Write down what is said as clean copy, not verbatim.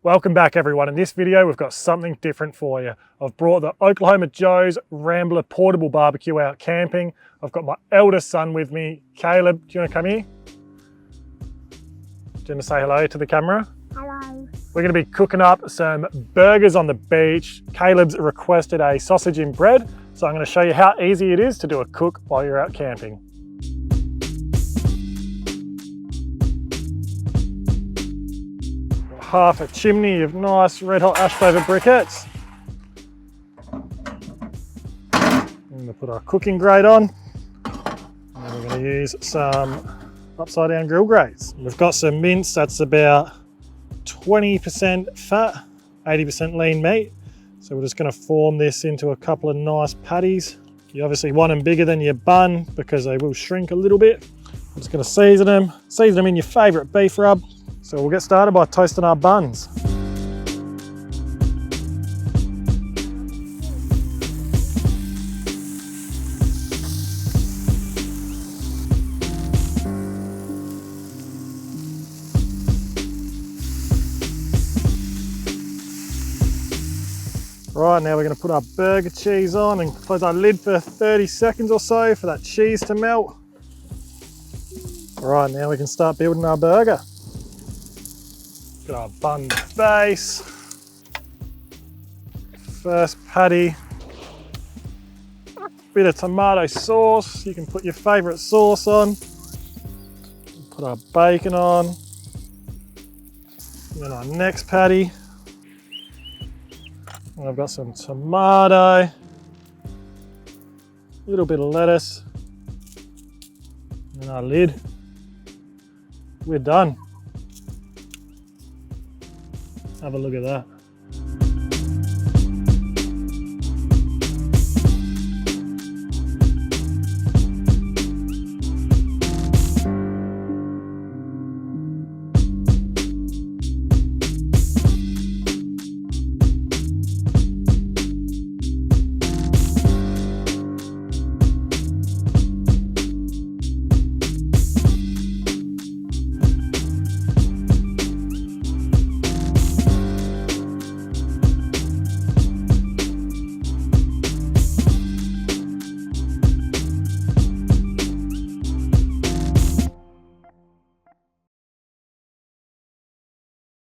Welcome back everyone. In this video we've got something different for you. I've brought the Oklahoma Joe's Rambler portable barbecue out camping. I've got my eldest son with me. Caleb, do you want to come here? Do you want to say hello to the camera? Hello. We're going to be cooking up some burgers on the beach. Caleb's requested a sausage in bread, so I'm going to show you how easy it is to do a cook while you're out camping. Half a chimney of nice red hot ash over briquettes. I'm going to put our cooking grate on. And we're going to use some upside down grill grates. We've got some mince that's about 20% fat, 80% lean meat. So we're just going to form this into a couple of nice patties. You obviously want them bigger than your bun because they will shrink a little bit. I'm just going to season them in your favourite beef rub. So we'll get started by toasting our buns. Right, now we're going to put our burger cheese on and close our lid for 30 seconds or so for that cheese to melt. Right, now we can start building our burger. Got our bun base, first patty, bit of tomato sauce. You can put your favourite sauce on. Put our bacon on. Then our next patty. And I've got some tomato, a little bit of lettuce, and our lid. We're done. Have a look at that.